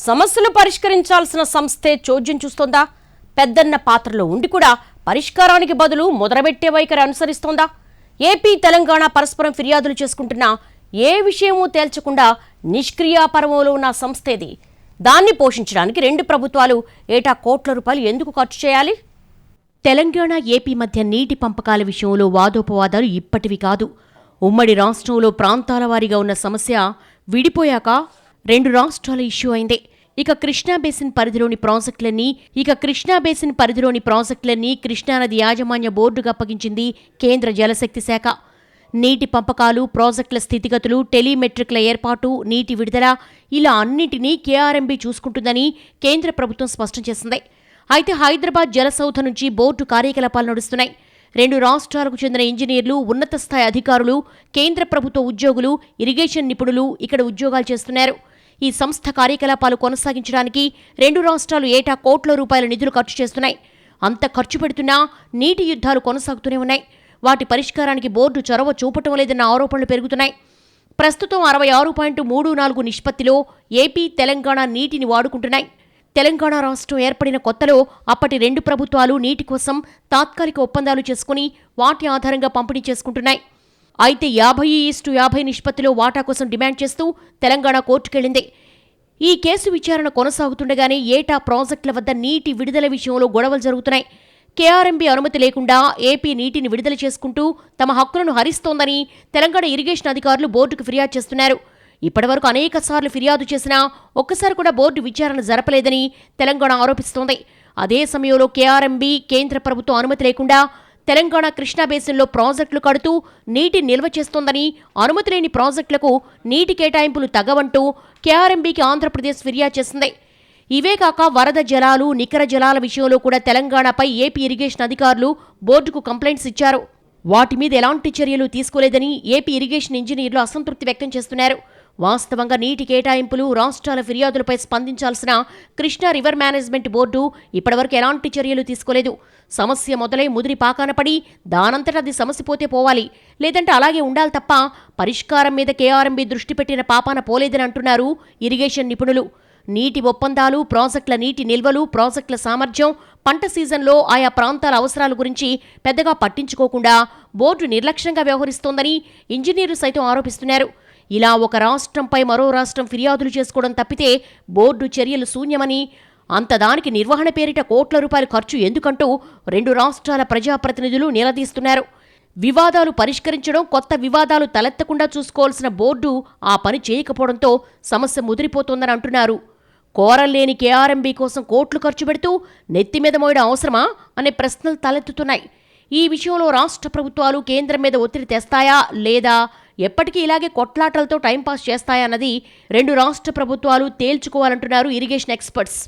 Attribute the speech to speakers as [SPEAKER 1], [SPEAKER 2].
[SPEAKER 1] సమస్యలు పరిష్కరించాల్సిన సంస్థే చోద్యం చూస్తోందా? పెద్దన్న పాత్రలో ఉండి కూడా పరిష్కారానికి బదులు మొదలుపెట్టే వైఖరి అనుసరిస్తోందా? ఏపీ తెలంగాణ పరస్పరం ఫిర్యాదులు చేసుకుంటున్నా ఏ విషయమూ తేల్చకుండా నిష్క్రియాపరమలో ఉన్న సంస్థేది. దాన్ని పోషించడానికి రెండు ప్రభుత్వాలు ఏటా కోట్ల రూపాయలు ఎందుకు ఖర్చు చేయాలి? తెలంగాణ ఏపీ మధ్య నీటి పంపకాల విషయంలో వాదోపవాదాలు ఇప్పటివి కాదు. ఉమ్మడి రాష్ట్రంలో ప్రాంతాల వారీగా ఉన్న సమస్య విడిపోయాక రెండు రాష్ట్రాల ఇష్యూ అయిందే. ఇక కృష్ణా బేసిన్ పరిధిలోని ప్రాజెక్టులన్నీ కృష్ణానది యాజమాన్య బోర్డుకు అప్పగించింది కేంద్ర జలశక్తి శాఖ. నీటి పంపకాలు, ప్రాజెక్టుల స్థితిగతులు, టెలిమెట్రిక్ల ఏర్పాటు, నీటి విడుదల ఇలా అన్నింటినీ కేఆర్ఎంబీ చూసుకుంటుందని కేంద్ర ప్రభుత్వం స్పష్టం చేసింది. అయితే హైదరాబాద్ జలసౌధ నుంచి బోర్డు కార్యకలాపాలు నడుస్తున్నాయి. రెండు రాష్ట్రాలకు చెందిన ఇంజనీర్లు, ఉన్నత స్థాయి అధికారులు, కేంద్ర ప్రభుత్వ ఉద్యోగులు, ఇరిగేషన్ నిపుణులు ఇక్కడ ఉద్యోగాలు చేస్తున్నారు. ఈ సంస్థ కార్యకలాపాలు కొనసాగించడానికి రెండు రాష్ట్రాలు ఏటా కోట్ల రూపాయల నిధులు ఖర్చు చేస్తున్నాయి. అంత ఖర్చు పెడుతున్నా నీటి యుద్ధాలు కొనసాగుతూనే ఉన్నాయి. వాటి పరిష్కారానికి బోర్డు చొరవ చూపటం లేదన్న ఆరోపణలు పెరుగుతున్నాయి. ప్రస్తుతం 66.34 నిష్పత్తిలో ఏపీ, తెలంగాణ నీటిని వాడుకుంటున్నాయి. తెలంగాణ రాష్ట్రం ఏర్పడిన కొత్తలో అప్పటి రెండు ప్రభుత్వాలు నీటి కోసం తాత్కాలిక ఒప్పందాలు చేసుకుని వాటి ఆధారంగా పంపిణీ చేసుకుంటున్నాయి. అయితే 50:50 నిష్పత్తిలో వాటా కోసం డిమాండ్ చేస్తూ తెలంగాణ కోర్టుకెళ్లింది. ఈ కేసు విచారణ కొనసాగుతుండగానే ఏటా ప్రాజెక్టుల వద్ద నీటి విడుదల విషయంలో గొడవలు జరుగుతున్నాయి. కేఆర్ఎంబీ అనుమతి లేకుండా ఏపీ నీటిని విడుదల చేసుకుంటూ తమ హక్కులను హరిస్తోందని తెలంగాణ ఇరిగేషన్ అధికారులు బోర్డుకు ఫిర్యాదు చేస్తున్నారు. ఇప్పటివరకు అనేకసార్లు ఫిర్యాదు చేసినా ఒక్కసారి కూడా బోర్డు విచారణ జరపలేదని తెలంగాణ ఆరోపిస్తోంది. అదే సమయంలో కేఆర్ఎంబీ కేంద్ర ప్రభుత్వం అనుమతి లేకుండా తెలంగాణ కృష్ణా బేసిన్లో ప్రాజెక్టులు కడుతూ నీటి నిల్వ చేస్తోందని, అనుమతి లేని ప్రాజెక్టులకు నీటి కేటాయింపులు తగ్గవంటూ కేఆర్ఎంబీకి ఆంధ్రప్రదేశ్ ఫిర్యాదు చేసింది. ఇవే కాక వరద జలాలు, నికర జలాల విషయంలో కూడా తెలంగాణపై ఏపీ ఇరిగేషన్ అధికారులు బోర్డుకు కంప్లైంట్స్ ఇచ్చారు. వాటి మీద ఎలాంటి చర్యలు తీసుకోలేదని ఏపీ ఇరిగేషన్ ఇంజనీర్లు అసంతృప్తి వ్యక్తం చేస్తున్నారు. వాస్తవంగా నీటి కేటాయింపులు, రాష్ట్రాల ఫిర్యాదులపై స్పందించాల్సిన కృష్ణా రివర్ మేనేజ్మెంట్ బోర్డు ఇప్పటివరకు ఎలాంటి చర్యలు తీసుకోలేదు. సమస్య మొదలై ముదిరి పాకాన పడి దానంతటా అది సమసిపోతే పోవాలి, లేదంటే అలాగే ఉండాలి తప్ప పరిష్కారం మీద కేఆర్ఎంబీ దృష్టి పెట్టిన పాపాన పోలేదని అంటున్నారు ఇరిగేషన్ నిపుణులు. నీటి ఒప్పందాలు, ప్రాజెక్టుల నీటి నిల్వలు, ప్రాజెక్టుల సామర్థ్యం, పంట సీజన్లో ఆయా ప్రాంతాల అవసరాల గురించి పెద్దగా పట్టించుకోకుండా బోర్డు నిర్లక్ష్యంగా వ్యవహరిస్తోందని ఇంజనీర్లు సైతం ఆరోపిస్తున్నారు. ఇలా ఒక రాష్ట్రంపై మరో రాష్ట్రం ఫిర్యాదులు చేసుకోవడం తప్పితే బోర్డు చర్యలు శూన్యమని, అంతదానికి నిర్వహణ పేరిట కోట్ల రూపాయలు ఖర్చు ఎందుకంటూ రెండు రాష్ట్రాల ప్రజాప్రతినిధులు నిలదీస్తున్నారు. వివాదాలు పరిష్కరించడం, కొత్త వివాదాలు తలెత్తకుండా చూసుకోవాల్సిన బోర్డు ఆ పని చేయకపోవడంతో సమస్య ముదిరిపోతోందని అంటున్నారు. కోరలేని కేఆర్ఎంబీ కోసం కోట్లు ఖర్చు పెడుతూ నెత్తిమీద మోయడం అవసరమా అనే ప్రశ్నలు తలెత్తుతున్నాయి. ఈ విషయంలో రాష్ట్ర ప్రభుత్వాలు కేంద్రం మీద ఒత్తిడి తెస్తాయా లేదా ఎప్పటికీ ఇలాగే కొట్లాటలతో టైంపాస్ చేస్తాయన్నది రెండు రాష్ట్ర ప్రభుత్వాలు తేల్చుకోవాలంటున్నారు ఇరిగేషన్ ఎక్స్పర్ట్స్.